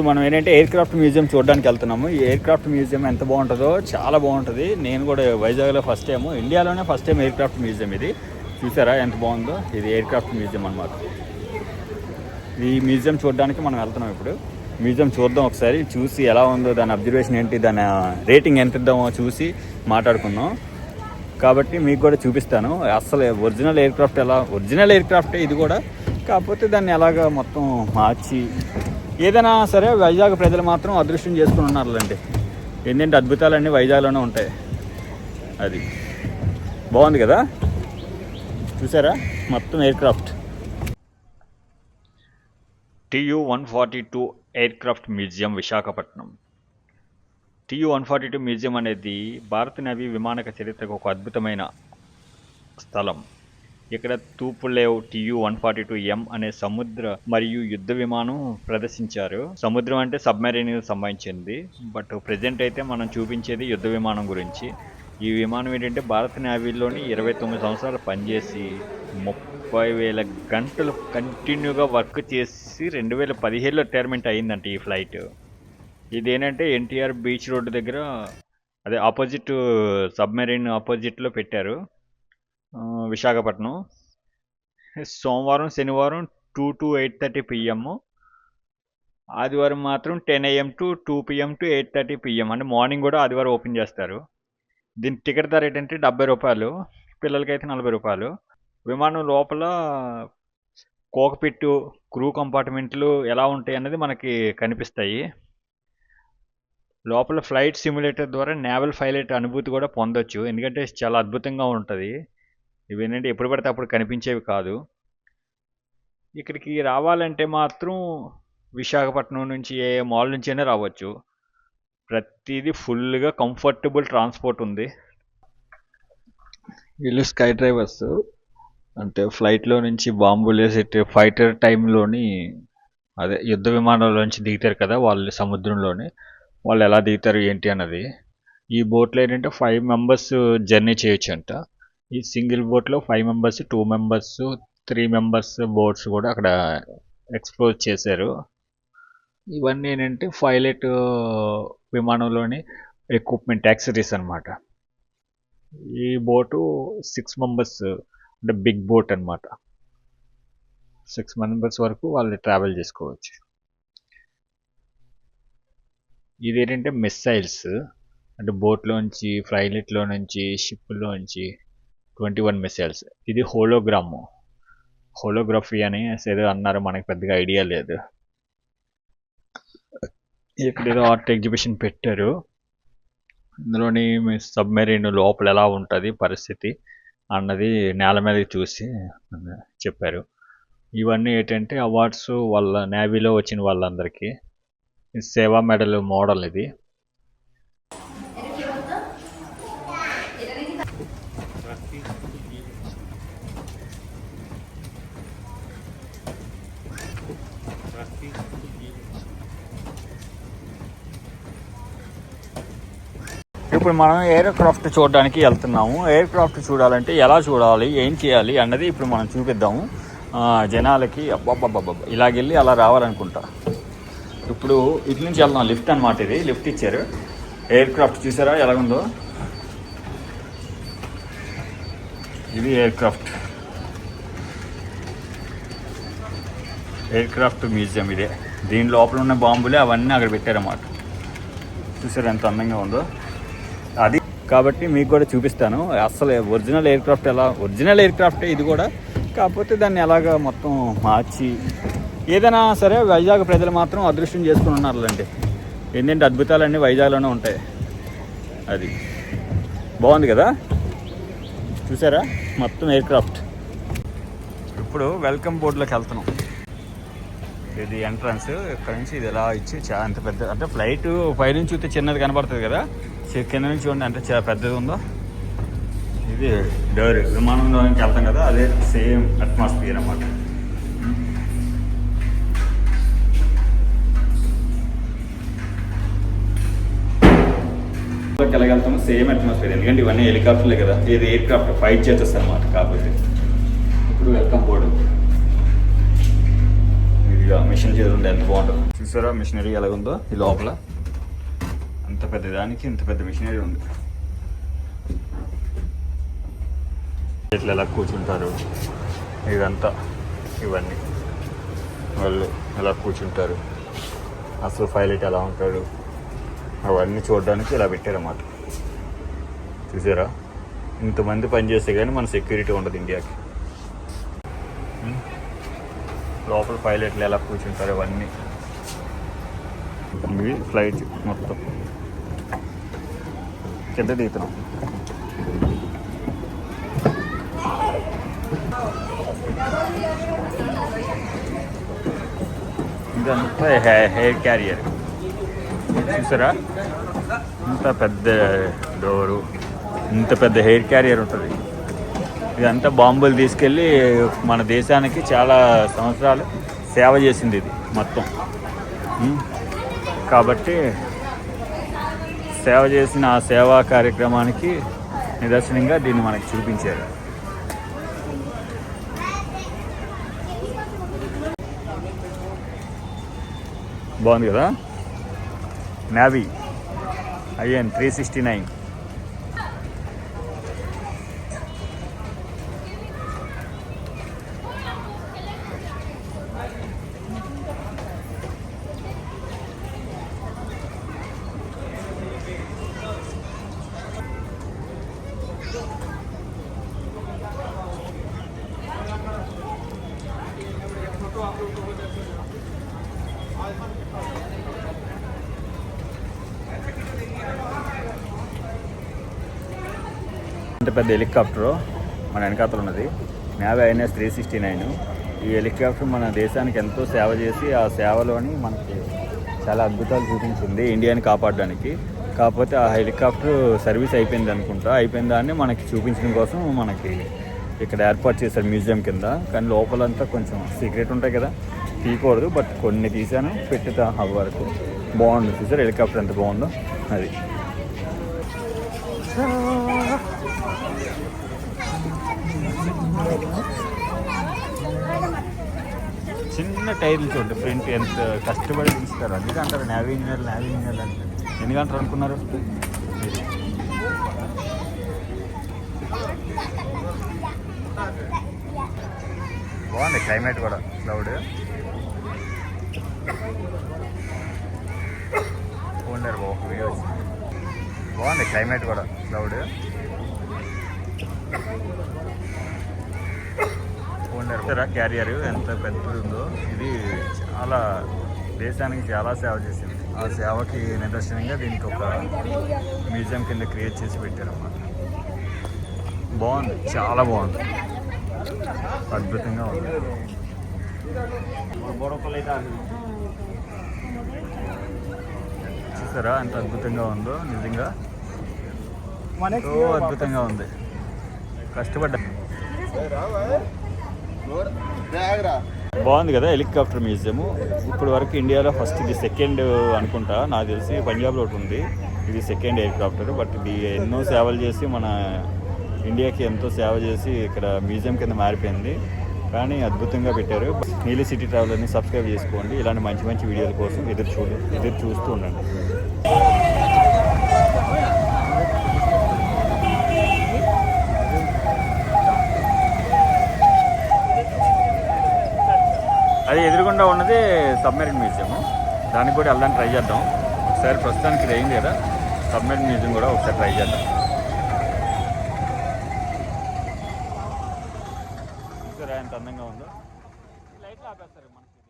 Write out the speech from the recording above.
మనం ఏంటంటే air craft museum చూడడానికి వెళ్తున్నాము. ఈ ఎయిర్ క్రాఫ్ట్ మ్యూజియం ఎంత బాగుంటుందో, చాలా బాగుంటుంది. నేను కూడా వైజాగ్లో ఫస్ట్ టైం, ఇండియాలోనే first time air craft museum ఇది. చూసారా ఎంత బాగుందో? ఇది ఎయిర్ క్రాఫ్ట్ మ్యూజియం అన్నమాట. ఈ మ్యూజియం చూడడానికి మనం వెళ్తున్నాం ఇప్పుడు. మ్యూజియం చూద్దాం ఒకసారి, చూసి ఎలా ఉందో, దాని అబ్జర్వేషన్ ఏంటి, దాని రేటింగ్ ఎంత ఇద్దామో చూసి మాట్లాడుకుందాం. కాబట్టి మీకు కూడా చూపిస్తాను అసలు ఒరిజినల్ ఎయిర్ క్రాఫ్ట్ ఎలా, ఒరిజినల్ ఎయిర్ క్రాఫ్టే ఇది కూడా, కాకపోతే దాన్ని ఎలాగ మొత్తం మార్చి ఏదైనా సరే వైజాగ్ ప్రజలు మాత్రం అదృష్టం చేసుకుని ఉన్నారులేండి. ఏంటంటే అద్భుతాలన్నీ వైజాగ్లోనే ఉంటాయి. అది బాగుంది కదా, చూసారా మొత్తం air craft. TU-142 air craft museum Visakhapatnam. TU-142 museum అనేది భారత నేవీ విమానక చరిత్రకు ఒక అద్భుతమైన స్థలం. ఇక్కడ తూపులేవ్ TU-142M అనే సముద్ర మరియు యుద్ధ విమానం ప్రదర్శించారు. సముద్రం అంటే సబ్మెరీన్ సంబంధించింది, బట్ ప్రజెంట్ అయితే మనం చూపించేది యుద్ధ విమానం గురించి. ఈ విమానం ఏంటంటే భారత నేవీలోని 29 సంవత్సరాలు పనిచేసి 30,000 గంటలు కంటిన్యూగా వర్క్ చేసి 2017లో రిటైర్మెంట్ అయ్యిందంట ఈ ఫ్లైట్. ఇదేంటంటే ఎన్టీఆర్ బీచ్ రోడ్డు దగ్గర, అదే ఆపోజిట్ సబ్మెరీన్ ఆపోజిట్లో పెట్టారు విశాఖపట్నం. సోమవారం శనివారం 2 to 8:30 PM, ఆదివారం మాత్రం 10 AM to 2 PM to 8:30 PM, అంటే మార్నింగ్ కూడా ఆదివారం ఓపెన్ చేస్తారు. దీని టికెట్ ధర ఏంటంటే 70 రూపాయలు, పిల్లలకైతే 40 రూపాయలు. విమానం లోపల కోక్పిట్, క్రూ కంపార్ట్మెంట్లు ఎలా ఉంటాయి అన్నది మనకి కనిపిస్తాయి. లోపల ఫ్లైట్ సిమ్యులేటర్ ద్వారా నేవల్ పైలట్ అనుభూతి కూడా పొందొచ్చు, ఎందుకంటే చాలా అద్భుతంగా ఉంటుంది. ఇవేంటంటే ఎప్పుడు పడితే అప్పుడు కనిపించేవి కాదు. ఇక్కడికి రావాలంటే మాత్రం విశాఖపట్నం నుంచి ఏ మాల్ నుంచి అయినా రావచ్చు. ప్రతిదీ ఫుల్గా కంఫర్టబుల్ ట్రాన్స్పోర్ట్ ఉంది. వీళ్ళు స్కై డ్రైవర్స్, అంటే ఫ్లైట్లో నుంచి బాంబులు వేసే ఫైటర్ టైంలోని, అదే యుద్ధ విమానంలోంచి దిగుతారు కదా వాళ్ళు సముద్రంలోని, వాళ్ళు ఎలా దిగుతారు ఏంటి అన్నది. ఈ బోట్లో ఏంటంటే 5 మెంబర్స్ జర్నీ చేయొచ్చు అంట. ఈ సింగిల్ బోట్లో 5 మెంబర్స్, 2 మెంబర్స్, 3 మెంబర్స్ బోట్స్ కూడా అక్కడ ఎక్స్ప్లోర్ చేశారు. ఇవన్నీ ఏంటంటే పైలట్ విమానంలోని ఎక్విప్మెంట్, యాక్సెసరీస్ అనమాట. ఈ బోటు 6 మెంబర్స్, అంటే బిగ్ బోట్ అనమాట. 6 మెంబర్స్ వరకు వాళ్ళు ట్రావెల్ చేసుకోవచ్చు. ఇది ఏంటంటే మిస్సైల్స్, అంటే బోట్లోంచి, పైలట్లో నుంచి, షిప్లోంచి 21 మిసైల్స్. ఇది హోలోగ్రఫీ అని ఏదో అన్నారు, మనకి పెద్దగా ఐడియా లేదు. ఇక్కడ ఏదో ఆర్ట్ ఎగ్జిబిషన్ పెట్టారు. ఇందులోని సబ్మెరీన్ లోపల ఎలా ఉంటుంది పరిస్థితి అన్నది నేల మీద చూసి చెప్పారు. ఇవన్నీ ఏంటంటే అవార్డ్స్ వాళ్ళ నేవీలో వచ్చిన వాళ్ళందరికీ. సేవా మెడల్ మోడల్ ఇది. ఇప్పుడు మనం ఎయిర్ క్రాఫ్ట్ చూడడానికి వెళ్తున్నాము. ఎయిర్ క్రాఫ్ట్ చూడాలంటే ఎలా చూడాలి, ఏం చేయాలి అన్నది ఇప్పుడు మనం చూపిద్దాము జనాలకి. అబ్బాబ్బాబ్బా ఇలాగెళ్ళి అలా రావాలనుకుంటా. ఇప్పుడు ఇటు నుంచి వెళ్దాం, లిఫ్ట్ అనమాట. ఇది లిఫ్ట్ ఇచ్చారు. ఎయిర్ క్రాఫ్ట్ చూసారా ఎలాగుందో? ఇది ఎయిర్ క్రాఫ్ట్ మ్యూజియం ఇదే. దీని లోపల ఉన్న బాంబులే అవన్నీ అక్కడ పెట్టారన్నమాట. చూసారా ఎంత అందంగా ఉందో? అది కాబట్టి మీకు కూడా చూపిస్తాను అసలు ఒరిజినల్ ఎయిర్ క్రాఫ్ట్ ఎలా, ఒరిజినల్ ఎయిర్ క్రాఫ్టే ఇది కూడా, కాకపోతే దాన్ని ఎలాగ మొత్తం మార్చి ఏదైనా సరే వైజాగ్ ప్రజలు మాత్రం అదృష్టం చేసుకుని ఉన్నారులేండి. ఏంటంటే అద్భుతాలన్నీ వైజాగ్లోనే ఉంటాయి. అది బాగుంది కదా, చూసారా మొత్తం ఎయిర్ క్రాఫ్ట్. ఇప్పుడు వెల్కమ్ బోర్డులోకి వెళ్తున్నాం. ఇది ఎంట్రన్స్. ఇక్కడ నుంచి ఇది ఎలా ఇచ్చి చాలా అంత పెద్ద, అంటే ఫ్లైట్ పై నుంచి చూస్తే చిన్నది కనబడుతుంది కదా, కింద నుంచి చూడండి అంటే చాలా పెద్దది ఉందో. ఇది డోర్, విమానంలోకి వెళ్తాం కదా, అదే సేమ్ అట్మాస్ఫియర్ అన్నమాట. వెళ్ళగలుగుతాము సేమ్ అట్మాస్ఫియర్, ఎందుకంటే ఇవన్నీ హెలికాప్టర్లే కదా, ఇది ఎయిర్ క్రాఫ్ట్ ఫైట్ చేస్తుంది అనమాట. కాబట్టి ఇప్పుడు వెల్కమ్ బోర్డు, ఇదిగా మిషన్ చూడండి ఎంత బాగుంటుంది. చూసారా మిషనరీ ఎలాగుందో ఈ లోపల. అంత పెద్ద దానికి ఇంత పెద్ద మిషనరీ ఉంది. ఇట్లా ఎలా కూర్చుంటారు ఇదంతా, ఇవన్నీ వాళ్ళు ఎలా కూర్చుంటారు, అసలు పైలట్ ఎలా ఉంటాడు అవన్నీ చూడడానికి ఇలా పెట్టారన్నమాట. చూసారా ఇంతమంది పనిచేస్తే కానీ మన సెక్యూరిటీ ఉండదు ఇండియాకి. లోపల పైలట్లు ఎలా కూర్చుంటారు అవన్నీ. ఇవి ఫ్లైట్ మొత్తం కింద దిగుతున్నాం. ఇదంతా హెయిర్ క్యారియర్. చూసారా ఇంత పెద్ద డోరు, ఇంత పెద్ద హెయిర్ క్యారియర్ ఉంటుంది. ఇదంతా బాంబులు తీసుకెళ్ళి మన దేశానికి చాలా సంవత్సరాలు సేవ చేసింది ఇది మొత్తం. కాబట్టి సేవ చేసిన ఆ సేవా కార్యక్రమానికి నిదర్శనంగా దీన్ని మనకి చూపించారు. బాగుంది కదా. Navy IN 369. ఇంత పెద్ద హెలికాప్టరు మన వెనకాతలు ఉన్నది. Navy INS 369. ఈ హెలికాప్టర్ మన దేశానికి ఎంతో సేవ చేసి ఆ సేవలోని మనకి చాలా అద్భుతాలు చూపించింది ఇండియాని కాపాడడానికి. కాకపోతే ఆ హెలికాప్టర్ సర్వీస్ అయిపోయింది అనుకుంటా. అయిపోయిన దాన్ని మనకి చూపించడం కోసం మనకి ఇక్కడ ఏర్పాటు చేశారు మ్యూజియం కింద. కానీ లోపలంతా కొంచెం సీక్రెట్ ఉంటాయి కదా, తీయకూడదు. బట్ కొన్ని తీసాను పెట్టుతా అవి వరకు. బాగుంది చూసారు హెలికాప్టర్ ఎంత బాగుందో. అది చిన్న టైర్లు చూడండి ఫ్రంట్ ఎంత కష్టపడి తీస్తారు. అందుకే అంటారు నావీ ఇంజనీర్లు అంటే. ఎందుకంటారు అనుకున్నారు? బాగుంది క్లైమేట్ కూడా, క్లౌడ్ ఉండరు వీడియో వచ్చింది. బాగుంది క్లైమేట్ కూడా, క్లౌడ్ ఉండరు. క్యారియర్ ఎంత పెద్దది ఉందో. ఇది చాలా దేశానికి చాలా సేవ చేసింది. ఆ సేవకి నిదర్శనంగా దీనికి ఒక మ్యూజియం కింద క్రియేట్ చేసి పెట్టారు అన్నమాట. బాగుంది, చాలా బాగుంది, అద్భుతంగా ఉంది. చూసారా ఎంత అద్భుతంగా ఉందో, నిజంగా అద్భుతంగా ఉంది. కష్టపడ్డా. బాగుంది కదా హెలికాప్టర్ మ్యూజియము. ఇప్పుడు వరకు ఇండియాలో ఫస్ట్, ఇది సెకండ్ అనుకుంటా నాకు తెలిసి. పంజాబ్లో ఒకటి ఉంది, ఇది సెకండ్ హెలికాప్టర్. బట్ ఇది ఎన్నో సేవలు చేసి మన ఇండియాకి ఎంతో సేవ చేసి ఇక్కడ మ్యూజియం కింద మారిపోయింది. కానీ అద్భుతంగా పెట్టారు. నీలి సిటీ ట్రావెలర్ని సబ్స్క్రైబ్ చేసుకోండి. ఇలాంటి మంచి మంచి వీడియోల కోసం ఎదురు చూస్తూ ఉండండి. అది ఎదురుగుండా ఉన్నది సబ్మెరీన్ మ్యూజియము. దానికి కూడా వెళ్ళడానికి ట్రై చేద్దాం ఒకసారి. ప్రస్తుతానికి ఇది అయింది కదా, సబ్మెరీన్ మ్యూజియం కూడా ఒకసారి ట్రై చేద్దాం. చూసారా ఎంత అందంగా ఉందో. లైట్లు ఆపేస్తారు మనకి.